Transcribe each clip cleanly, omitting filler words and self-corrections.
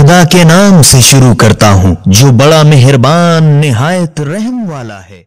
खुदा के नाम से शुरू करता हूँ जो बड़ा मेहरबान निहायत रहम वाला है।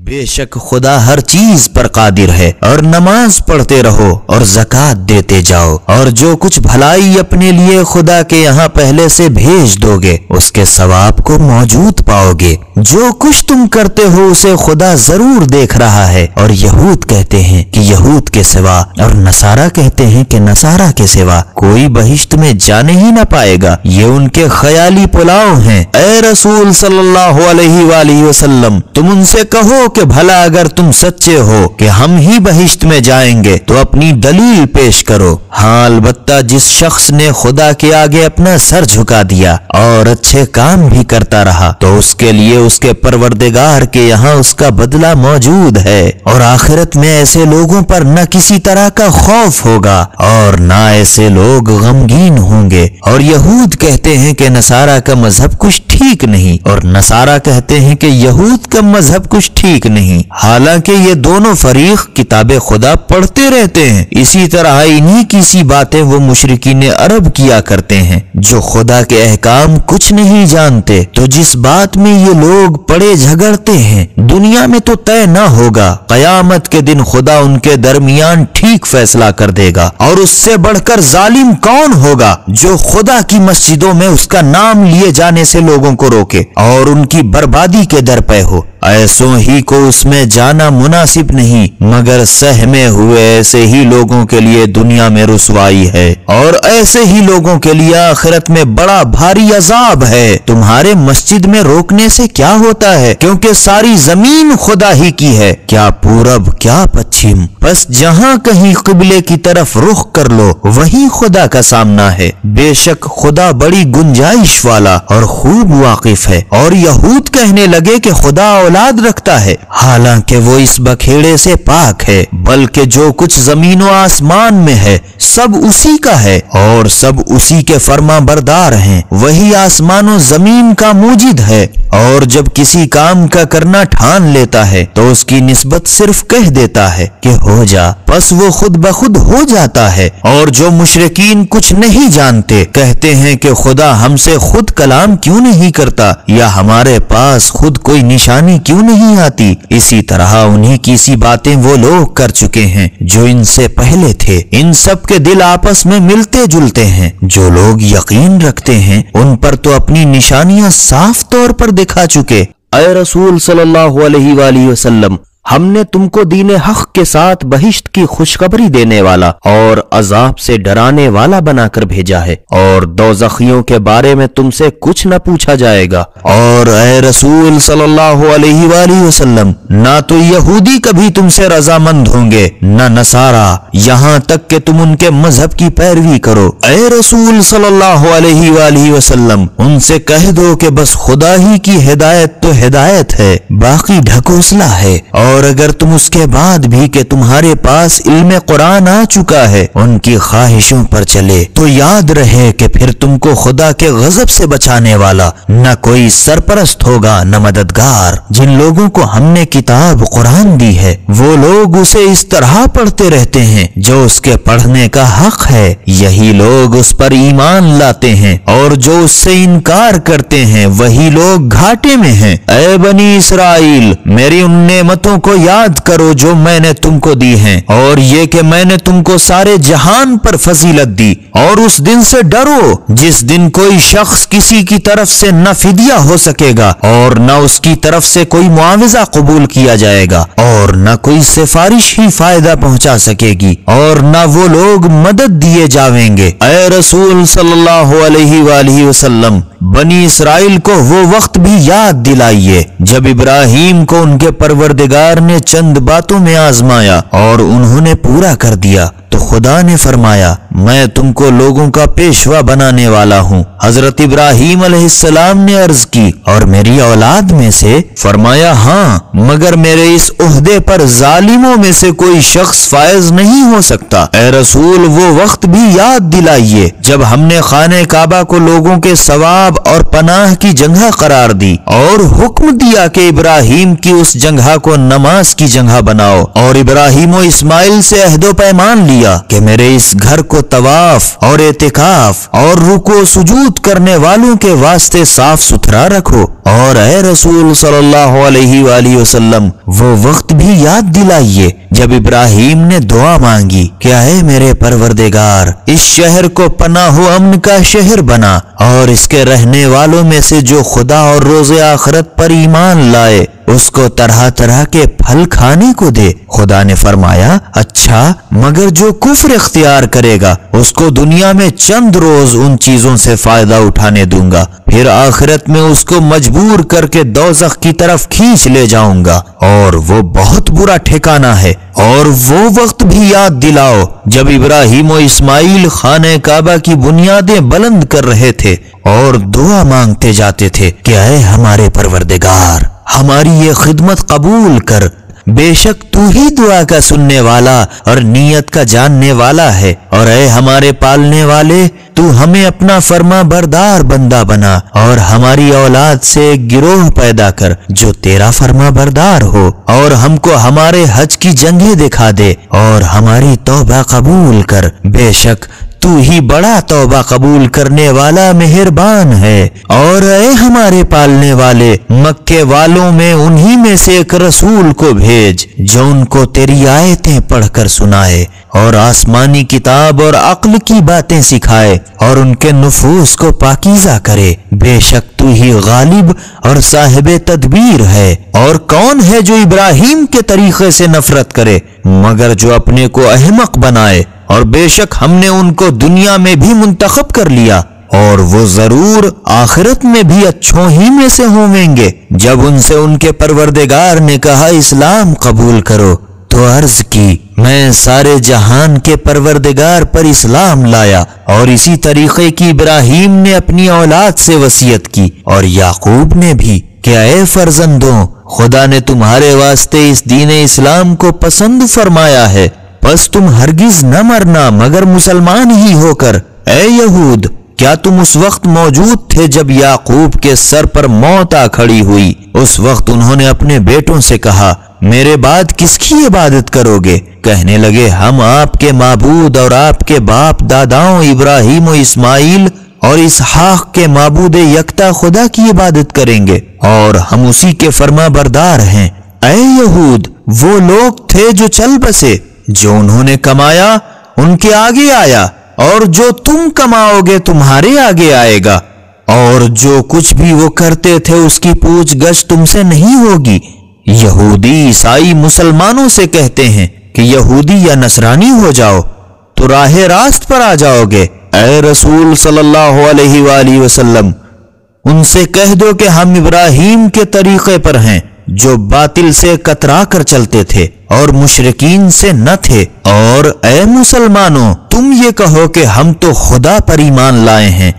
बेशक खुदा हर चीज पर कादिर है। और नमाज पढ़ते रहो और ज़कात देते जाओ, और जो कुछ भलाई अपने लिए खुदा के यहाँ पहले से भेज दोगे उसके सवाब को मौजूद पाओगे। जो कुछ तुम करते हो उसे खुदा जरूर देख रहा है। और यहूद कहते हैं कि यहूद के सिवा और नसारा कहते हैं कि नसारा के सिवा कोई बहिश्त में जाने ही न पाएगा। ये उनके ख्याली पुलाव हैं। ए रसूल सल्लल्लाहु अलैहि वसल्लम, तुम उनसे कहो कि भला अगर तुम सच्चे हो कि हम ही बहिश्त में जाएंगे तो अपनी दलील पेश करो। हाँ, अलबत्ता जिस शख्स ने खुदा के आगे अपना सर झुका दिया और अच्छे काम भी करता रहा तो उसके लिए उसके परवरदिगार के यहाँ उसका बदला मौजूद है। और आखिरत में ऐसे लोगों पर न किसी तरह का खौफ होगा और न ऐसे लोग गमगीन होंगे। और यहूद कहते हैं कि नसारा का मजहब कुछ ठीक नहीं, और नसारा कहते हैं कि यहूद का मजहब कुछ ठीक नहीं। हालांकि ये दोनों फरीक किताबे खुदा पढ़ते रहते हैं। इसी तरह इन्हीं की सी बातें वो मुशरिकीन अरब किया करते हैं जो खुदा के अहकाम कुछ नहीं जानते। तो जिस बात में ये लोग पड़े झगड़ते हैं दुनिया में तो तय न होगा। कयामत के दिन खुदा उनके दरमियान ठीक फैसला कर देगा। और उससे बढ़कर जालिम कौन होगा जो खुदा की मस्जिदों में उसका नाम लिए जाने से लोगों को रोके और उनकी बर्बादी के दर पे हो। ऐसों ही को उसमें जाना मुनासिब नहीं, मगर सहमे हुए ऐसे ही लोगों के लिए दुनिया में रुसवाई है और ऐसे ही लोगों के लिए आखिरत में बड़ा भारी अजाब है। तुम्हारे मस्जिद में रोकने से क्या होता है, क्योंकि सारी जमीन खुदा ही की है, क्या पूरब क्या पश्चिम, बस जहाँ कहीं किबले की तरफ रुख कर लो वही खुदा का सामना है। बेशक खुदा बड़ी गुंजाइश वाला और खूब वाकिफ है। और यहूद कहने लगे कि खुदा औलाद रखता है, हालांकि वो इस बखेड़े से पाक है, बल्कि जो कुछ जमीन व आसमान में है सब उसी का है और सब उसी के फर्मा बरदार हैं। वही आसमान व जमीन का मूजिद है। और जब किसी काम का करना ठान लेता है तो उसकी निस्बत सिर्फ कह देता है कि हो जा, बस वो खुद ब खुद हो जाता है। और जो मुशरिकीन कुछ नहीं जानते कहते हैं कि खुदा हमसे खुद कलाम क्यों नहीं करता, या हमारे पास खुद कोई निशानी क्यों नहीं आती। इसी तरह उन्हीं की सी बातें वो लोग कर चुके हैं जो इनसे पहले थे। इन सब के दिल आपस में मिलते जुलते हैं। जो लोग यकीन रखते हैं उन पर तो अपनी निशानियां साफ तौर पर दिखा चुके। ऐ रसूल सल्लल्लाहु अलैहि वसल्लम, हमने तुमको दीन हक के साथ बहिश्त की खुशखबरी देने वाला और अजाब से डराने वाला बनाकर भेजा है, और दोज़खियों के बारे में तुमसे कुछ न पूछा जाएगा। और ऐ रसूल सल्लल्लाहु अलैहि वसल्लम, ना तो यहूदी कभी तुमसे रजामंद होंगे न नसारा, यहाँ तक कि तुम उनके मजहब की पैरवी करो। ऐ रसूल सल्लल्लाहु अलैहि वसल्लम, उनसे कह दो कि बस खुदा ही की हिदायत तो हिदायत है, बाकी ढकोसला है। और अगर तुम उसके बाद भी कि तुम्हारे पास इल्म कुरान आ चुका है उनकी ख्वाहिशों पर चले तो याद रहे कि फिर तुमको खुदा के गजब से बचाने वाला न कोई सरपरस्त होगा न मददगार। जिन लोगों को हमने किताब कुरान दी है वो लोग उसे इस तरह पढ़ते रहते हैं जो उसके पढ़ने का हक है, यही लोग उस पर ईमान लाते हैं। और जो उससे इनकार करते हैं वही लोग घाटे में हैं। ऐ बनी इसराइल, मेरी उन नेमतों को याद करो जो मैंने तुमको दी हैं, और ये कि मैंने तुमको सारे जहान पर फजीलत दी। और उस दिन से डरो जिस दिन कोई शख्स किसी की तरफ से न फिदिया हो सकेगा और न उसकी तरफ से कोई मुआवजा कबूल किया जाएगा और न कोई सिफारिश ही फायदा पहुंचा सकेगी और न वो लोग मदद दिए जावेंगे। ऐ रसूल सल्लल्लाहु अलैहि वसल्लम, बनी इसराइल को वो वक्त भी याद दिलाइए जब इब्राहिम को उनके परवरदिगार ने चंद बातों में आजमाया और उन्होंने पूरा कर दिया तो खुदा ने फरमाया, मैं तुमको लोगों का पेशवा बनाने वाला हूँ। हजरत इब्राहिम अलैहिस्सलाम ने अर्ज की, और मेरी औलाद में से? फरमाया, हाँ, मगर मेरे इस उहदे पर जालिमों में से कोई शख्स फायज नहीं हो सकता। ए रसूल, वो वक्त भी याद दिलाइए जब हमने खाने काबा को लोगों के सवाब थवाब और पनाह की जगह करार दी और हुक्म दिया कि इब्राहिम की उस जगह को नमाज की जगह बनाओ। और इब्राहिम और इस्माइल से अहदो पैमान लिया कि मेरे इस घर को तवाफ और एतिकाफ और रुको सुजूद करने वालों के वास्ते साफ सुथरा रखो। और ए रसूल सल्लल्लाहु अलैहि वसल्लम, वो वक्त भी याद दिलाइए जब इब्राहिम ने दुआ मांगी कि ऐ मेरे परवरदिगार, इस शहर को पनाह अमन का शहर बना और इसके रहने वालों में से जो खुदा और रोज़े आखिरत पर ईमान लाए उसको तरह तरह के फल खाने को दे। खुदा ने फरमाया, अच्छा, मगर जो कुफ्र इख्तियार करेगा उसको दुनिया में चंद रोज उन चीजों से फायदा उठाने दूंगा, फिर आखिरत में उसको मजबूर करके दोज़ख की तरफ खींच ले जाऊंगा और वो बहुत बुरा ठिकाना है। और वो वक्त भी याद दिलाओ जब इब्राहिम और इस्माइल खाने काबा की बुनियादें बुलंद कर रहे थे और दुआ मांगते जाते थे कि ऐ हमारे परवरदिगार, हमारी ये खिदमत कबूल कर, बेशक तू ही दुआ का सुनने वाला और नीयत का जानने वाला है। और ऐ हमारे पालने वाले, तू हमें अपना फर्मा बरदार बंदा बना और हमारी औलाद से एक गिरोह पैदा कर जो तेरा फर्मा बरदार हो और हमको हमारे हज की जंगें दिखा दे और हमारी तौबा कबूल कर, बेशक तू ही बड़ा तौबा कबूल करने वाला मेहरबान है। और ऐ हमारे पालने वाले, मक्के वालों में उन्हीं में से एक रसूल को भेज जो उनको तेरी आयतें पढ़कर सुनाए और आसमानी किताब और अक्ल की बातें सिखाए और उनके नुफूस को पाकीज़ा करे, बेशक तू ही गालिब और साहिब तदबीर है। और कौन है जो इब्राहिम के तरीके से नफरत करे मगर जो अपने को अहमक बनाए, और बेशक हमने उनको दुनिया में भी मुंतखब कर लिया और वो जरूर आखिरत में भी अच्छों ही में से होवेंगे। जब उनसे उनके परवरदिगार ने कहा इस्लाम कबूल करो तो अर्ज की, मैं सारे जहान के परवरदिगार पर इस्लाम लाया। और इसी तरीके की इब्राहिम ने अपनी औलाद से वसीयत की और याकूब ने भी कि ऐ फर्जंदों, खुदा ने तुम्हारे वास्ते इस दीन इस्लाम को पसंद फरमाया है, बस तुम हरगिज न मरना मगर मुसलमान ही होकर। ऐ यहूद, क्या तुम उस वक्त मौजूद थे जब याकूब के सर पर मौत आ खड़ी हुई? उस वक्त उन्होंने अपने बेटों से कहा, मेरे बाद किसकी इबादत करोगे? कहने लगे, हम आपके माबूद और आपके बाप दादाओं इब्राहिम और इस्माइल और इसहाक के माबूद यकता खुदा की इबादत करेंगे और हम उसी के फर्मा बरदार हैं। ऐ यहूद, वो लोग थे जो चल बसे, जो उन्होंने कमाया उनके आगे आया और जो तुम कमाओगे तुम्हारे आगे आएगा, और जो कुछ भी वो करते थे उसकी पूछगछ तुमसे नहीं होगी। यहूदी ईसाई मुसलमानों से कहते हैं कि यहूदी या नसरानी हो जाओ तो राह रास्त पर आ जाओगे। ऐ रसूल सल्लल्लाहु अलैहि वसल्लम, उनसे कह दो कि हम इब्राहिम के तरीके पर हैं जो बातिल से कतरा कर चलते थे और मुशरिकीन से न थे। और ऐ मुसलमानों, तुम ये कहो कि हम तो खुदा पर ईमान लाए हैं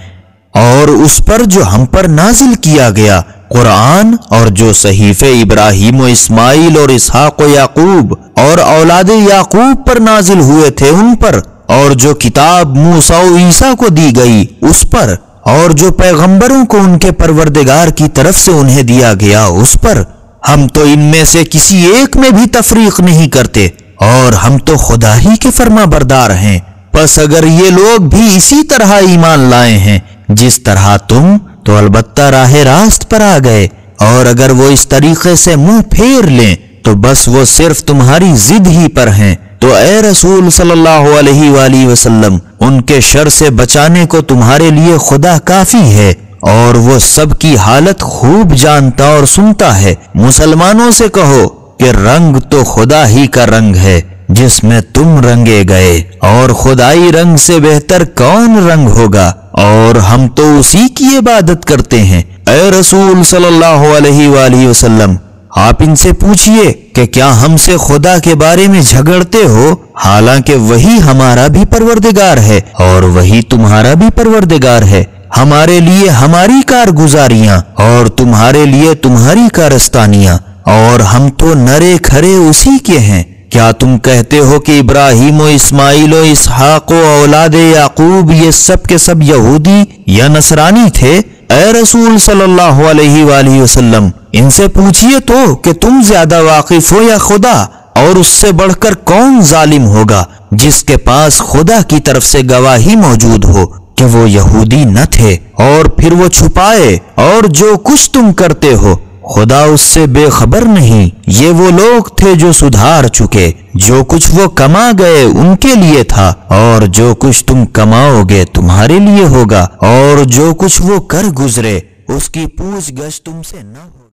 और उस पर जो हम पर नाजिल किया गया कुरान और जो सहीफे इब्राहिम और इस्माइल और इसहाक और याकूब और औलाद याकूब पर नाजिल हुए थे उन पर, और जो किताब मूसा और ईसा को दी गई उस पर, और जो पैगंबरों को उनके परवरदिगार की तरफ से उन्हें दिया गया उस पर। हम तो इनमें से किसी एक में भी तफरीक नहीं करते और हम तो खुदा ही के फर्मा बरदार हैं। बस अगर ये लोग भी इसी तरह ईमान लाए हैं जिस तरह तुम, तो अलबत्ता राह रास्त पर आ गए। और अगर वो इस तरीके से मुंह फेर लें तो बस वो सिर्फ तुम्हारी जिद ही पर हैं। तो ए रसूल सल्लल्लाहु अलैहि वसल्लम, उनके शर से बचाने को तुम्हारे लिए खुदा काफी है और वो सबकी हालत खूब जानता और सुनता है। मुसलमानों से कहो कि रंग तो खुदा ही का रंग है जिसमें तुम रंगे गए, और खुदाई रंग से बेहतर कौन रंग होगा, और हम तो उसी की इबादत करते हैं। ऐ रसूल सल्लल्लाहु अलैहि वसल्लम, आप इनसे पूछिए कि क्या हमसे खुदा के बारे में झगड़ते हो, हालांकि वही हमारा भी परवरदिगार है और वही तुम्हारा भी परवरदिगार है। हमारे लिए हमारी कारगुजारियां और तुम्हारे लिए तुम्हारी कारस्तानियां, और हम तो नरे खरे उसी के हैं। क्या तुम कहते हो कि इब्राहिम और इस्माइल और इसहाक और औलाद याकूब ये सब के सब यहूदी या नसरानी थे? اے رسول صلی اللہ علیہ وآلہ وسلم، ان سے پوچھئے تو کہ تم زیادہ واقف ہو یا خدا، اور اس سے بڑھ کر کون ظالم ہوگا جس کے پاس خدا کی طرف سے گواہی موجود ہو کہ وہ یہودی نہ تھے، اور پھر وہ چھپائے، اور جو کچھ تم کرتے ہو خدا اس سے بے خبر نہیں۔ یہ وہ لوگ تھے جو سدھار چکے، جو کچھ وہ کما گئے ان کے لیے تھا، اور جو کچھ تم کماؤ گے تمہارے لیے ہوگا، اور جو کچھ وہ کر گزرے اس کی پوچھ گچھ تم سے نہ ہو۔